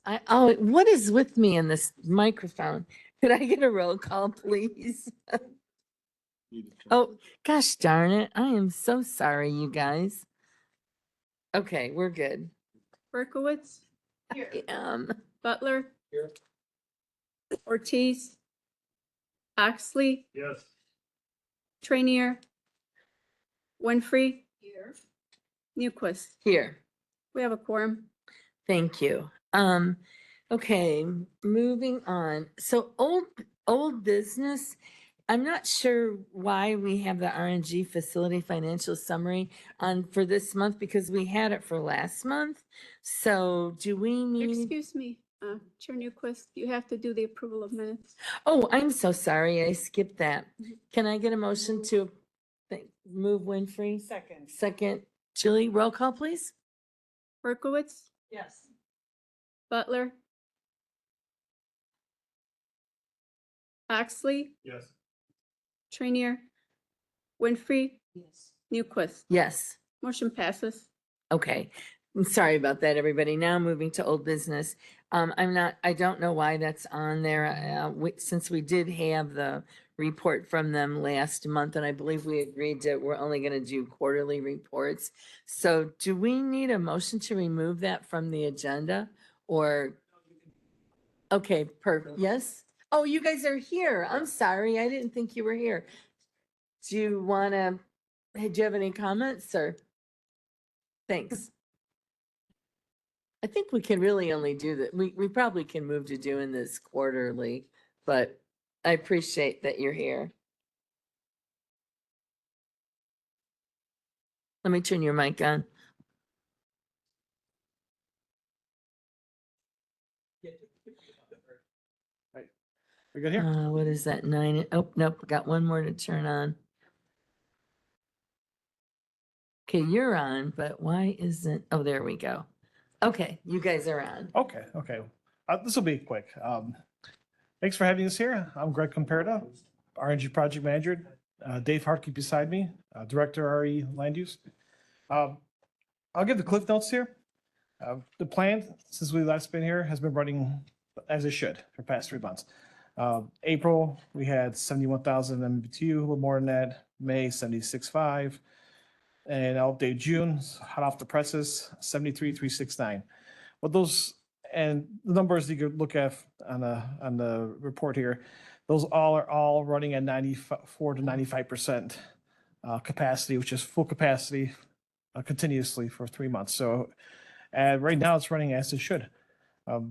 Oh, what is with me in this microphone? Could I get a roll call, please? Oh, gosh darn it. I am so sorry, you guys. Okay, we're good. Berkowitz, Um, Butler. Here. Ortiz. Oxley, Yes. Trainier. Winfrey. Here. Newquist. here. We have a quorum. Thank you. Okay, moving on. So old business. I'm not sure why we have the RNG facility financial summary on for this month because we had it for last month. So do we need? Excuse me, Chair Newquist, you have to do the approval of minutes. Oh, I'm so sorry. I skipped that. Can I get a motion to move Winfrey? Second. Second, Julie, roll call, please. Berkowitz, Yes. Butler. Oxley, Yes. Trainier. Winfrey, Yes. Newquist. Yes. Motion passes. Okay. I'm sorry about that, everybody. Now moving to old business. I don't know why that's on there. Since we did have the report from them last month, and I believe we agreed that we're only going to do quarterly reports. So do we need a motion to remove that from the agenda or? Okay, perfect. Yes? Oh, you guys are here. I'm sorry. I didn't think you were here. Do you want to, do you have any comments or? Thanks. I think we can really only do that. We probably can move to doing this quarterly, but I appreciate that you're here. Let me turn your mic on. We good here? What is that? 9? Oh, nope. Got one more to turn on. Okay, you're on, but why isn't, oh, there we go. Okay, you guys are on. Okay, okay. This will be quick. Thanks for having us here. I'm Greg Comperta, RNG Project Manager. Dave Hartke beside me, Director RE Land Use. I'll give the cliff notes here. The plan, since we last been here, has been running as it should for the past 3 months. April, we had 71,000 MMBtu, a little more than that. May, 76.5. And I'll update June, hot off the presses, 73,369. Well, those, and the numbers you could look at on the report here, those are all running at 94 to 95% capacity, which is full capacity continuously for 3 months. So right now it's running as it should. A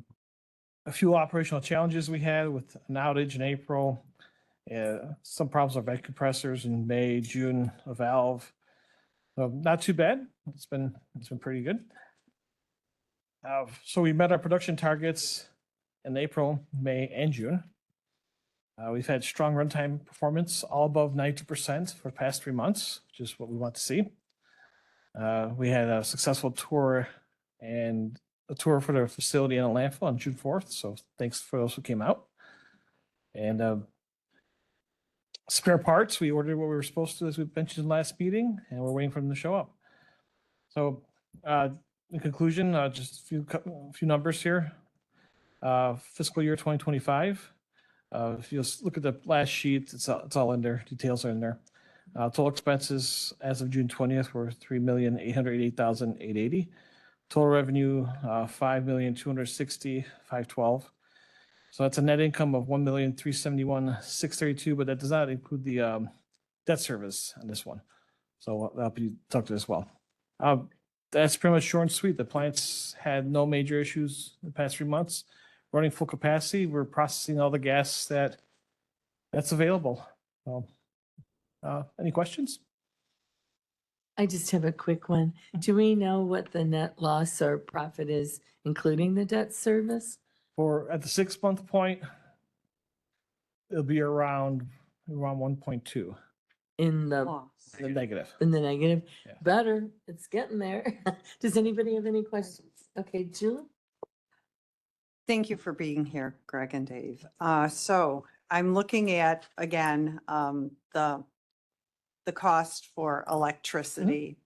few operational challenges we had with an outage in April, some problems with vacuum compressors in May, June, a valve. Not too bad. It's been pretty good. So we met our production targets in April, May, and June. We've had strong runtime performance, all above 92% for the past 3 months, which is what we want to see. We had a successful tour and a tour for the facility in a landfill on June 4th. So thanks for those who came out. And spare parts, we ordered what we were supposed to, as we mentioned in the last meeting, and we're waiting for them to show up. So in conclusion, just a few numbers here. Fiscal year 2025. If you look at the last sheet, it's all in there. Details are in there. Total expenses as of June 20th were $3,888,880. Total revenue, $5,260,512. So that's a net income of $1,371,632, but that does not include the debt service on this one. So that'll be talked to as well. That's pretty much short and sweet. The plants had no major issues in the past 3 months. Running full capacity. We're processing all the gas that's available. So, any questions? I just have a quick one. Do we know what the net loss or profit is, including the debt service? For at the 6 month point, it'll be around 1.2 In the Loss. the negative. In the negative? Yeah. Better. It's getting there. Does anybody have any questions? Okay, Julie? Thank you for being here, Greg and Dave. So I'm looking at, again, the cost for electricity.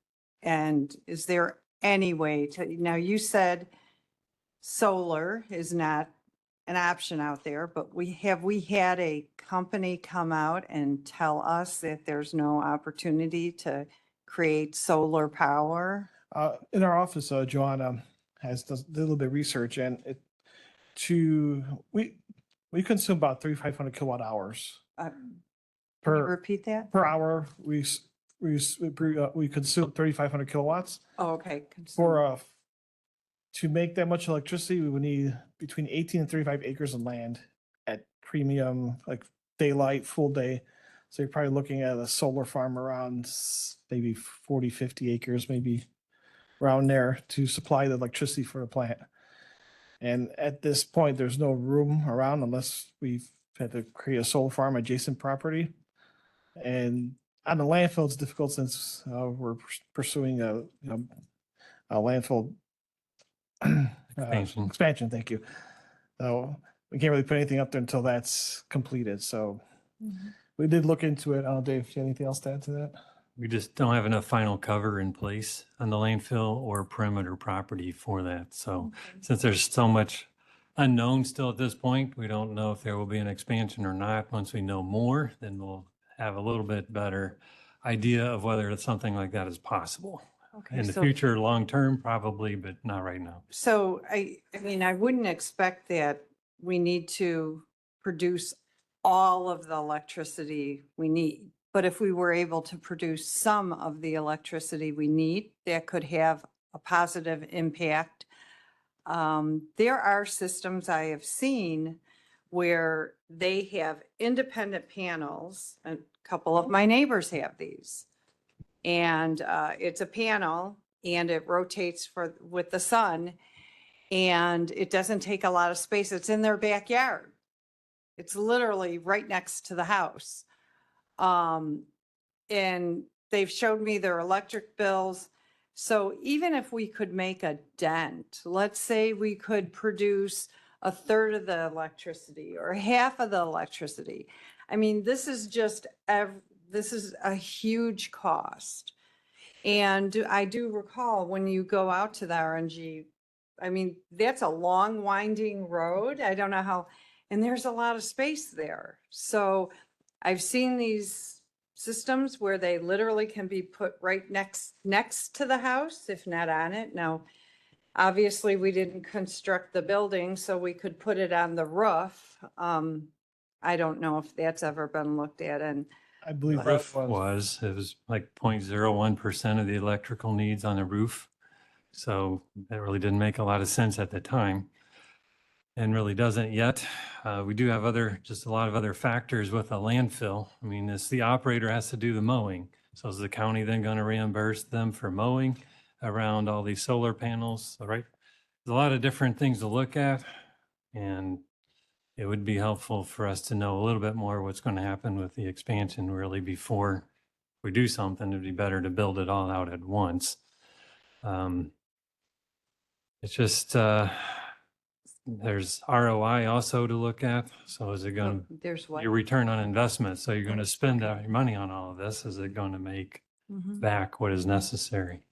And is there any way to, now you said solar is not an option out there, but we had a company come out and tell us that there's no opportunity to create solar power? In our office, Joanna did a little bit of research, and we consume about 3,500 kilowatt hours Can you per repeat that? hour. We consume 3,500 kilowatts. Oh, okay. For to make that much electricity, we would need between 18 and 35 acres of land at premium, like daylight, full day. So you're probably looking at a solar farm around maybe 40, 50 acres, maybe around there to supply the electricity for the plant. And at this point, there's no room around unless we've had to create a solar farm adjacent property. And on the landfill, it's difficult since we're pursuing a landfill Expansion. expansion. Thank you. So we can't really put anything up there until that's completed. So we did look into it. I don't know, Dave, do you have anything else to add to that? We just don't have enough final cover in place on the landfill or perimeter property for that. So since there's so much unknown still at this point, we don't know if there will be an expansion or not. Once we know more, then we'll have a little bit better idea of whether something like that is possible. Okay, In the so- future, long term, probably, but not right now. So I mean, I wouldn't expect that we need to produce all of the electricity we need. But if we were able to produce some of the electricity we need, that could have a positive impact. There are systems I have seen where they have independent panels. A couple of my neighbors have these. And it's a panel and it rotates with the sun and it doesn't take a lot of space. It's in their backyard. It's literally right next to the house. And they've showed me their electric bills. So even if we could make a dent, let's say we could produce a third of the electricity or half of the electricity. I mean, this is just, this is a huge cost. And I do recall when you go out to the RNG, I mean, that's a long winding road. I don't know how, and there's a lot of space there. So I've seen these systems where they literally can be put right next to the house, if not on it. Now, obviously, we didn't construct the building, so we could put it on the roof. I don't know if that's ever been looked at, and I believe The that roof it was like 0.01% of the electrical needs on the roof. So that really didn't make a lot of sense at the time and really doesn't yet. We do have just a lot of other factors with a landfill. I mean, the operator has to do the mowing. So is the county then going to reimburse them for mowing around all these solar panels? Right? There's a lot of different things to look at, and it would be helpful for us to know a little bit more what's going to happen with the expansion really before we do something. It'd be better to build it all out at once. It's just, there's ROI also to look at. So is it going there's to, what? your return on investment? So you're going to spend your money on all of this. Is it going to make Mhm. back what is necessary?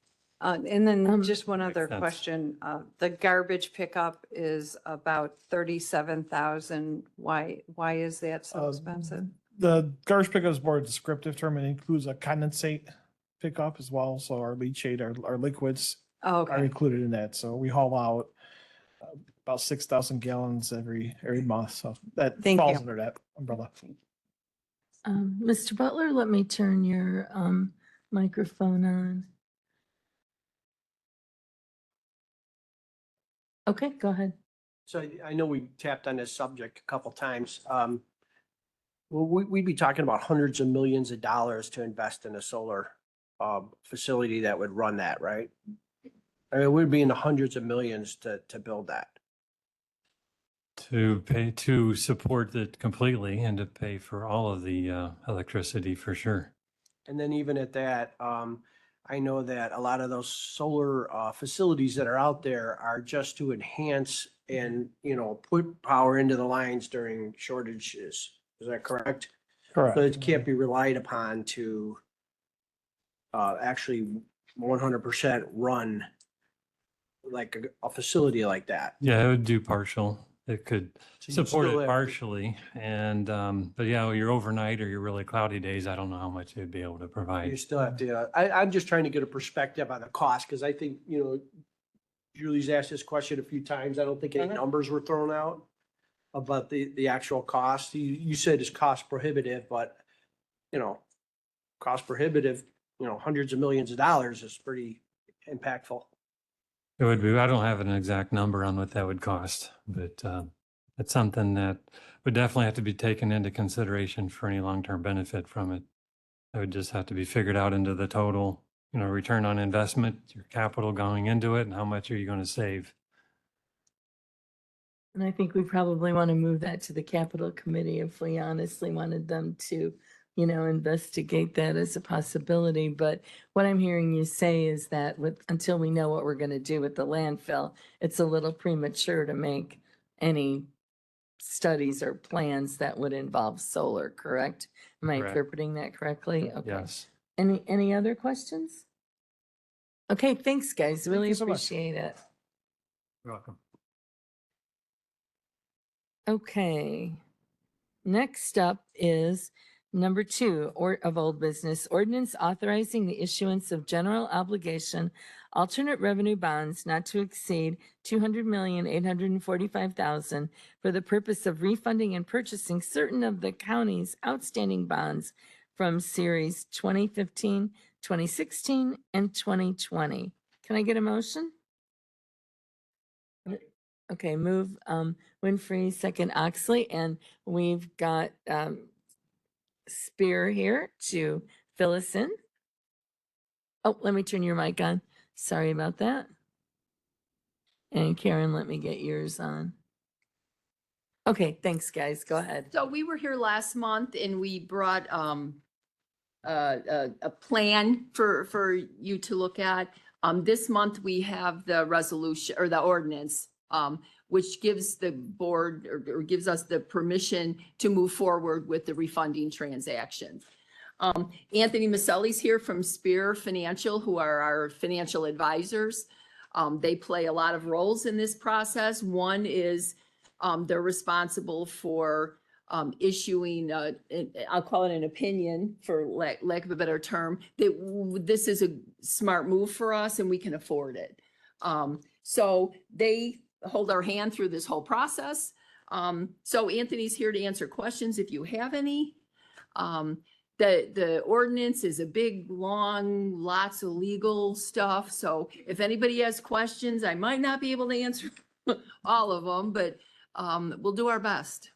And then just one Makes other sense. question. The garbage pickup is about 37,000. Why is that so expensive? The garbage pickup is more a descriptive term. It includes a condensate pickup as well. So our leachate, our liquids Oh, are okay. included in that. So we haul out about 6,000 gallons every month. So that Thank falls you. under that umbrella. Mr. Butler, let me turn your microphone on. Okay, go ahead. So I know we tapped on this subject a couple times. Well, we'd be talking about hundreds of millions of dollars to invest in a solar facility that would run that, right? I mean, we'd be in the hundreds of millions to build that. To pay to support it completely and to pay for all of the electricity for sure. And then even at that, I know that a lot of those solar facilities that are out there are just to enhance and, put power into the lines during shortages. Is that correct? Correct. So it can't be relied upon to actually 100% run like a facility like that. Yeah, it would do partial. It could So you support still it have to- partially. And, but yeah, your overnight or your really cloudy days, I don't know how much it'd be able to You provide. still have to, I'm just trying to get a perspective on the cost, because I think, Julie's asked this question a few times. I don't think any numbers were thrown out about the actual cost. You said it's cost prohibitive, but, cost prohibitive, hundreds of millions of dollars is pretty impactful. It would be, I don't have an exact number on what that would cost, but it's something that would definitely have to be taken into consideration for any long-term benefit from it. It would just have to be figured out into the total, return on investment, your capital going into it, and how much are you going to save? And I think we probably want to move that to the capital committee if we honestly wanted them to, investigate that as a possibility. But what I'm hearing you say is that until we know what we're going to do with the landfill, it's a little premature to make any studies or plans that would involve solar, correct? Am I Correct. interpreting that correctly? Okay. Yes. Any other questions? Okay, thanks, guys. Really you so much. appreciate it. You're welcome. Okay. Next up is number 2 of old business, ordinance authorizing the issuance of general obligation alternate revenue bonds not to exceed 200,845,000 for the purpose of refunding and purchasing certain of the county's outstanding bonds from series 2015, 2016, and 2020. Can I get a motion? Okay, move Winfrey, second Oxley, and we've got Spear here to fill us in. Oh, let me turn your mic on. Sorry about that. And Karen, let me get yours on. Okay, thanks, guys. Go ahead. So we were here last month and we brought a plan for you to look at. This month we have the resolution or the ordinance, which gives the board or gives us the permission to move forward with the refunding transaction. Anthony Maselli's here from Spear Financial, who are our financial advisors. They play a lot of roles in this process. One is they're responsible for issuing, I'll call it an opinion for lack of a better term, that this is a smart move for us and we can afford it. So they hold our hand through this whole process. So Anthony's here to answer questions if you have any. The ordinance is a big, long, lots of legal stuff. So if anybody has questions, I might not be able to answer all of them, but we'll do our best.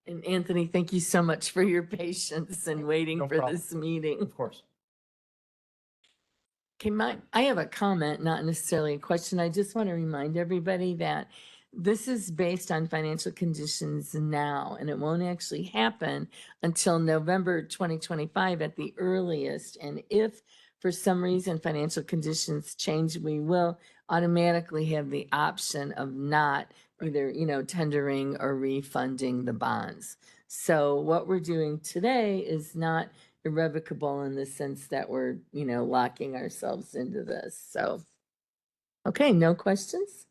And Anthony, thank you so much for your patience and waiting No for problem. this meeting. Of course. Okay, I have a comment, not necessarily a question. I just want to remind everybody that this is based on financial conditions now, and it won't actually happen until November 2025 at the earliest. And if for some reason financial conditions change, we will automatically have the option of not either, tendering or refunding the bonds. So what we're doing today is not irrevocable in the sense that we're, locking ourselves into this. So, okay, no questions?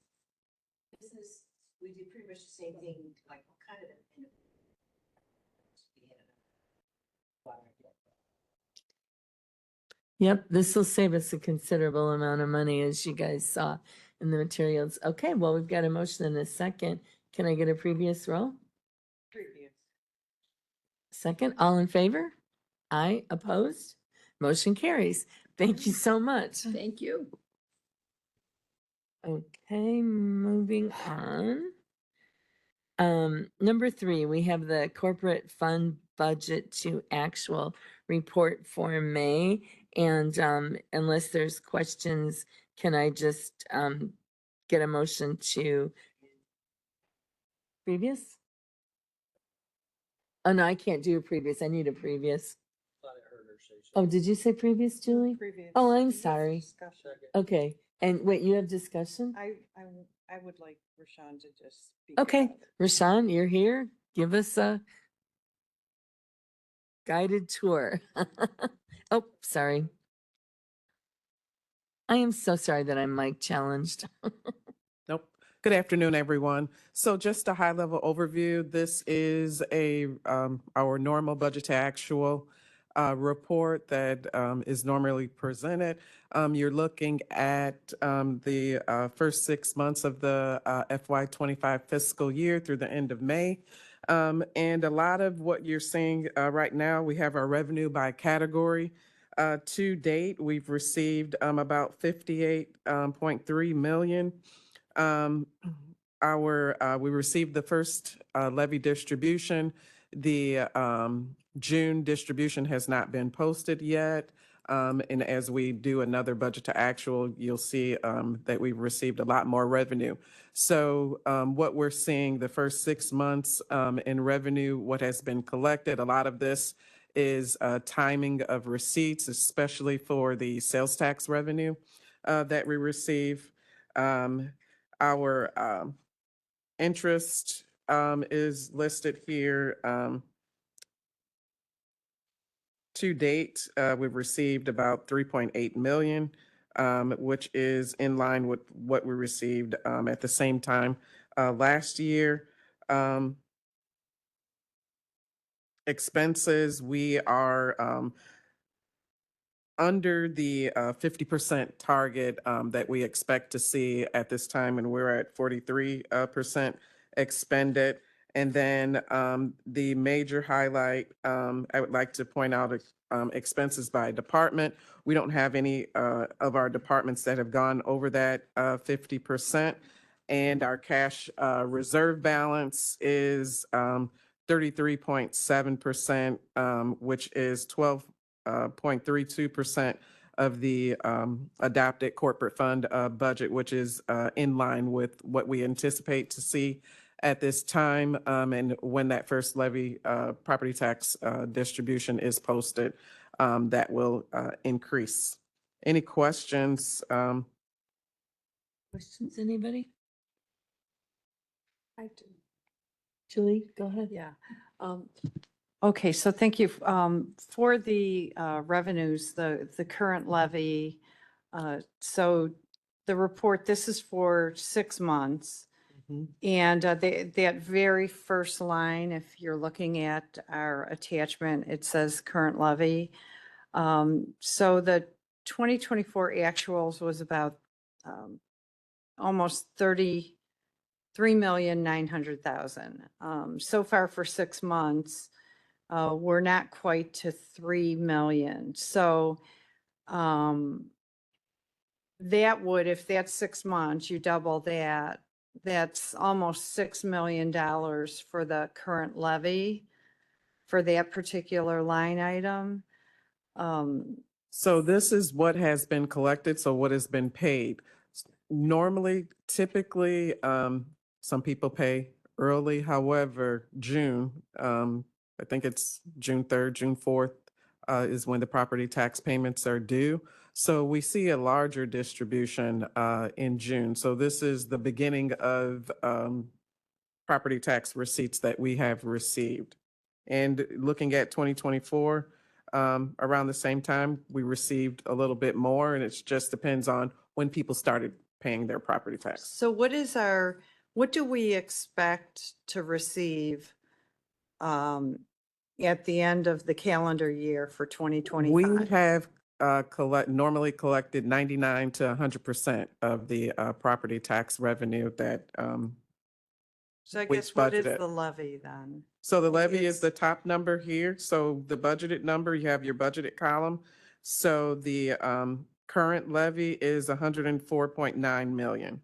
We did pretty much the same thing, like kind of. Yep, this will save us a considerable amount of money, as you guys saw in the materials. Okay, well, we've got a motion in a second. Can I get a previous roll? Previous. Second, all in favor? Aye, opposed? Motion carries. Thank you so much. Thank you. Okay, moving on. Number 3, we have the corporate fund budget to actual report for May. And unless there's questions, can I just get a motion to previous? Oh, no, I can't do a previous. I need a previous. Oh, did you say previous, Julie? Previous. Oh, I'm sorry. Discussion. Okay, and wait, you have discussion? I would like Rashawn to just speak. Okay, about it. Rashawn, you're here. Give us a guided tour. Oh, sorry. I am so sorry that I'm mic challenged. Good afternoon, everyone. So just a high-level overview. This is our normal budget to actual report that is normally presented. You're looking at the first 6 months of the FY25 fiscal year through the end of May. And a lot of what you're seeing right now, we have our revenue by category. To date, we've received about 58.3 million. We received the first levy distribution. The June distribution has not been posted yet. And as we do another budget to actual, you'll see that we've received a lot more revenue. So what we're seeing the first 6 months in revenue, what has been collected, a lot of this is timing of receipts, especially for the sales tax revenue that we receive. Our interest is listed here. To date, we've received about 3.8 million, which is in line with what we received at the same time last year. Expenses, we are under the 50% target that we expect to see at this time, and we're at 43% expended. And then the major highlight, I would like to point out expenses by department. We don't have any of our departments that have gone over that 50%. And our cash reserve balance is 33.7%, which is 12.32% of the adopted corporate fund budget, which is in line with what we anticipate to see at this time. And when that first levy property tax distribution is posted, that will increase. Any questions? Questions, anybody? I do. Julie, go ahead. Yeah. Okay, so thank you. For the revenues, the current levy, so the report, this is for 6 months. And that very first line, if you're looking at our attachment, it says current levy. So the 2024 actuals was about almost 33,900,000. So far for 6 months, we're not quite to 3 million. So that would, if that's 6 months, you double that, that's almost $6 million for the current levy for that particular line item. So this is what has been collected, so what has been paid. Normally, typically, some people pay early. However, June, I think it's June 3rd, June 4th, is when the property tax payments are due. So we see a larger distribution in June. So this is the beginning of property tax receipts that we have received. And looking at 2024, around the same time, we received a little bit more, and it just depends on when people started paying their property tax. So what do we expect to receive at the end of the calendar year for 2025? We have normally collected 99 to 100% of the property tax revenue that So I we guess what is budgeted. the levy then? So the levy is It's- the top number here. So the budgeted number, you have your budgeted column. So the current levy is 104.9 million.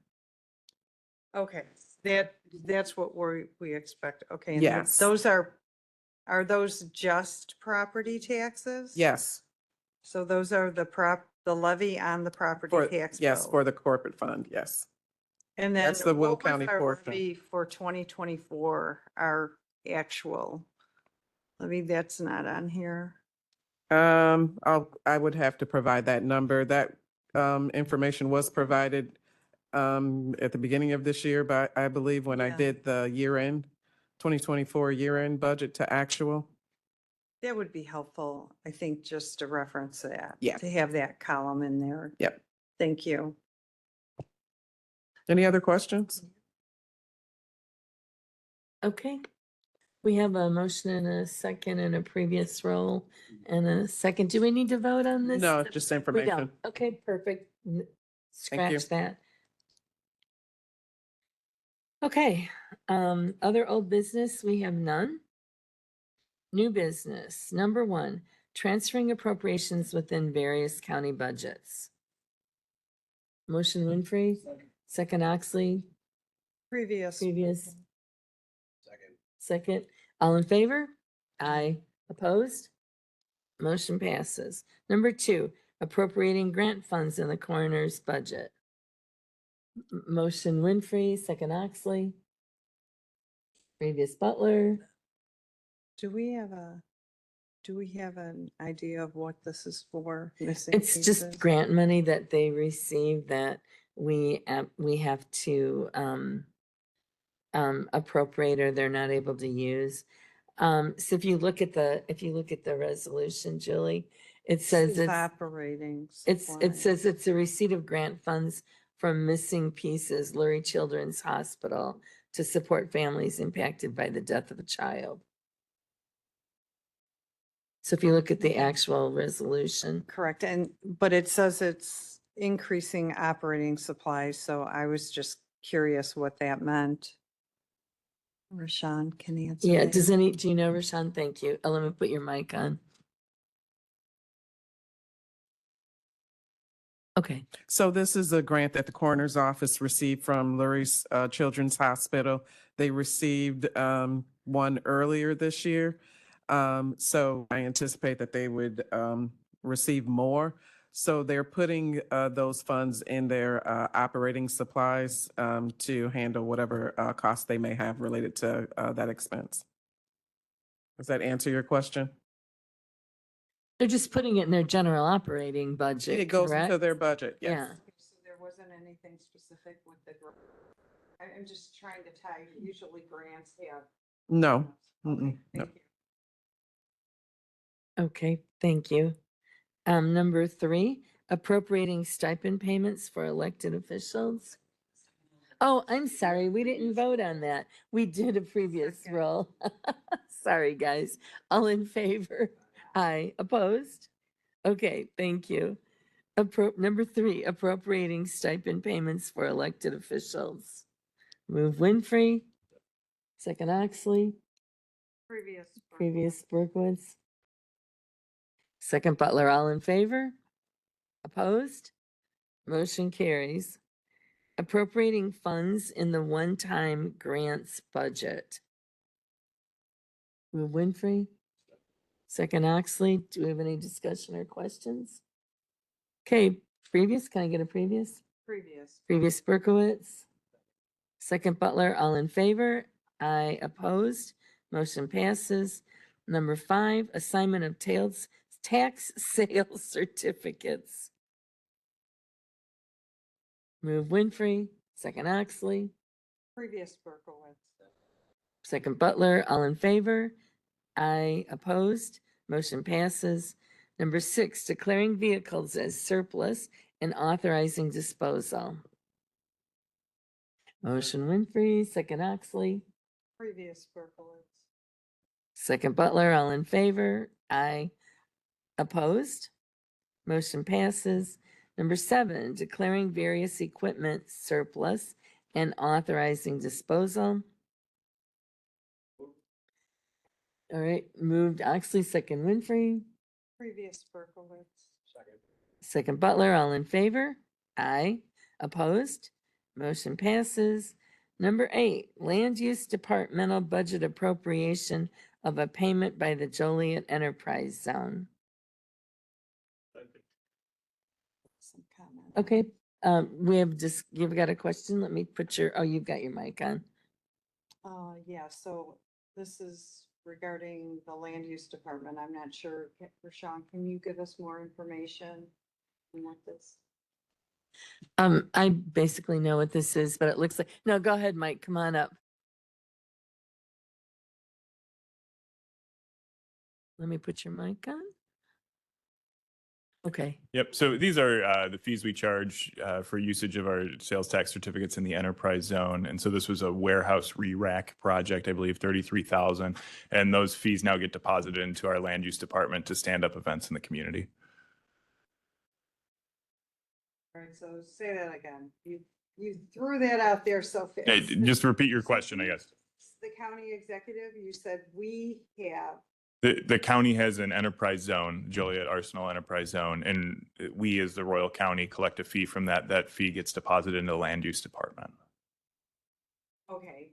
Okay, that's what we expect. Okay. And Yes. Those are those just property taxes? Yes, So those are the levy on the property for, tax yes, bill? for the corporate fund, yes. And then that's the Will what was County our portion. levy for 2024, our actual? Levy, that's not on here. I would have to provide that number. That information was provided at the beginning of this year, but I believe when I Yeah. did the year-end, 2024 year-end budget to actual. That would be helpful, I think, just to reference that. Yeah. To have that column in there. Yep. Thank you. Any other questions? Okay. We have a motion and a second and a previous roll and a second. Do we need to vote on this? No, just We information. don't. Okay, perfect. Thank you. Scratch that. Okay, other old business, we have none. New business, number one, transferring appropriations within various county budgets. Motion Winfrey, second Oxley, Previous. previous, Second. second. All in favor? Aye. Opposed? Motion passes. Number two, appropriating grant funds in the coroner's budget. Motion Winfrey, second Oxley. Previous Butler. Do we have an idea of what this is for? Missing It's just pieces? grant money that they receive that we have to appropriate or they're not able to use. So if you look at the resolution, Julie, it This says is it's operating. it supplies. says it's a receipt of grant funds from Missing Pieces, Lurie Children's Hospital to support families impacted by the death of a child. So if you look at the actual resolution, Correct, but it says it's increasing operating supplies, so I was just curious what that meant. Rashawn can answer. yeah, that. do you know, Rashawn? Thank you. Let me put your mic on. Okay, So this is a grant that the coroner's office received from Lurie's Children's Hospital. They received one earlier this year. So I anticipate that they would receive more. So they're putting those funds in their operating supplies to handle whatever costs they may have related to that expense. Does that answer your question? they're just putting it in their general operating budget, It goes into correct? their budget, yes. Yeah. So there wasn't anything specific with the grant. I'm just trying to tie, usually grants have. No. Okay, Mm-mm, no. thank you. Okay, thank you. Number three, appropriating stipend payments for elected officials. Oh, I'm sorry, we didn't vote on that. We did a previous Second. roll. Sorry, guys. All in favor? Aye. Opposed? Okay, thank you. Number three, appropriating stipend payments for elected officials. Move Winfrey. Second Oxley. Previous Berkowitz. Second Butler, all in favor? Opposed? Motion carries. Appropriating funds in the one-time grants budget. Move Winfrey. Second Oxley. Do we have any discussion or questions? Okay, previous, can I get a previous? Previous. Previous Berkowitz. Second Butler, all in favor? Aye. Opposed? Motion passes. Number five, assignment of tax sales certificates. Move Winfrey, second Oxley, Previous Berkowitz. second Butler, all in favor? Aye. Opposed? Motion passes. Number six, declaring vehicles as surplus and authorizing disposal. Motion Winfrey, second Oxley, Previous Berkowitz. second Butler, all in favor? Aye. Opposed? Motion passes. Number seven, declaring various equipment surplus and authorizing disposal. All right, moved Oxley, second Winfrey, Previous Berkowitz. Second. second Butler, all in favor? Aye. Opposed? Motion passes. Number eight, land use departmental budget appropriation of a payment by the Joliet Enterprise Zone. Some comment. Okay, you've got a question? Let me put you've got your mic on. Yeah, so this is regarding the land use department. I'm not sure. Rashawn, can you give us more information on what this? I basically know what this is, but it looks like, no, go ahead, Mike, come on up. Let me put your mic on. Okay, Yep. So these are the fees we charge for usage of our sales tax certificates in the enterprise zone. And so this was a warehouse re-rack project, I believe 33,000. And those fees now get deposited into our land use department to stand up events in the community. All right, so say that again. You threw that out there so fast. Hey, just repeat your question, I guess. The county executive, you said we have, The county has an enterprise zone, Joliet Arsenal Enterprise Zone, and we as the Royal County collect a fee from that. That fee gets deposited into the land use department. okay.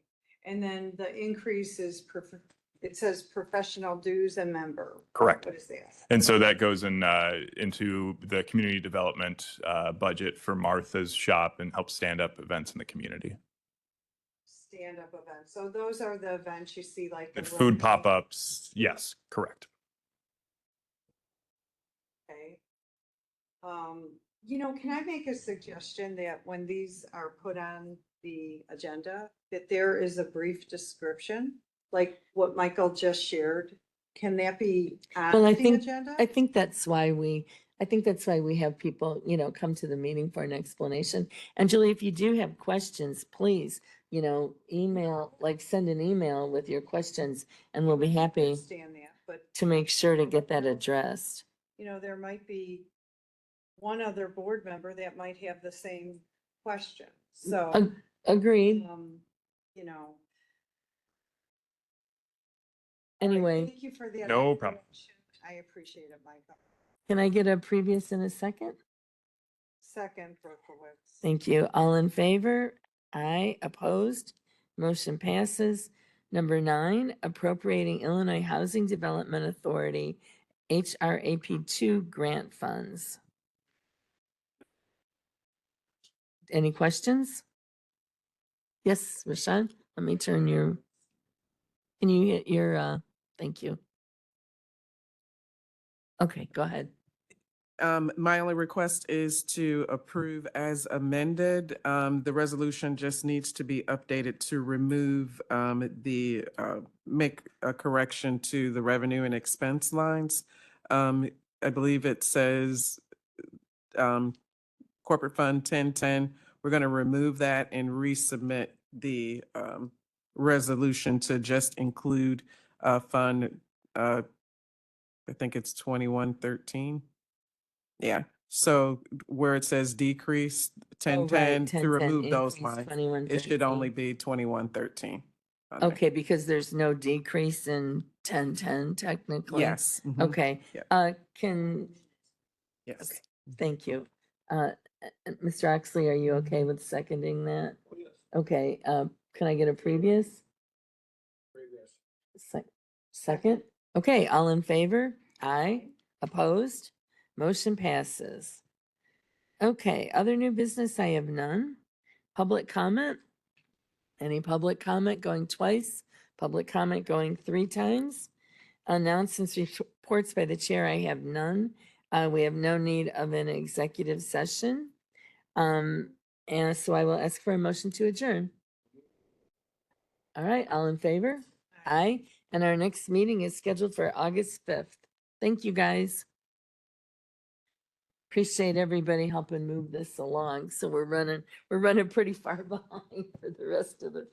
And then the increase is, it says professional dues and member. Correct. What is that? And so that goes in into the community development budget for Martha's shop and helps stand up events in the community. Stand-up events. So those are the events you see like. The the food road- pop-ups, yes, correct. Okay. You know, can I make a suggestion that when these are put on the agenda, that there is a brief description, like what Michael just shared? Can that be Well, on I the think- agenda? I think that's why we have people, come to the meeting for an explanation. And Julie, if you do have questions, please, send an email with your questions and we'll be I happy understand that, but to make sure to get that addressed. there might be one other board member that might have the same question. So, Agreed. you know. Anyway, Thank you for that. No problem. information. I appreciate it, Michael. can I get a previous in a second? Second, Berkowitz. Thank you. All in favor? Aye. Opposed? Motion passes. Number 9, appropriating Illinois Housing Development Authority HRAP2 grant funds. Any questions? Yes, Rashawn, let me turn can you hit your, thank you. Okay, go ahead. My only request is to approve as amended. The resolution just needs to be updated to remove make a correction to the revenue and expense lines. I believe it says Corporate Fund 1010. We're going to remove that and resubmit the resolution to just include Fund, I think it's 2113. Yeah, so where it says decrease Oh, right, 1010, to remove those increase lines, 21, it should 13. only be 2113. Okay, because there's no decrease in 1010 technically? Yes. mhm, Okay, Yeah. Yes. thank you. Mr. Oxley, are you okay with seconding that? Okay, can I get a previous? Second? Okay, all in favor? Aye. Opposed? Motion passes. Okay, other new business, I have none. Public comment? Any public comment going twice? Public comment going 3 times? Announcements, reports by the chair, I have none. We have no need of an executive session. And so I will ask for a motion to adjourn. All right, all in favor? Aye. And our next meeting is scheduled for August 5th. Thank you, guys. Appreciate everybody helping move this along. So we're running pretty far behind for the rest of the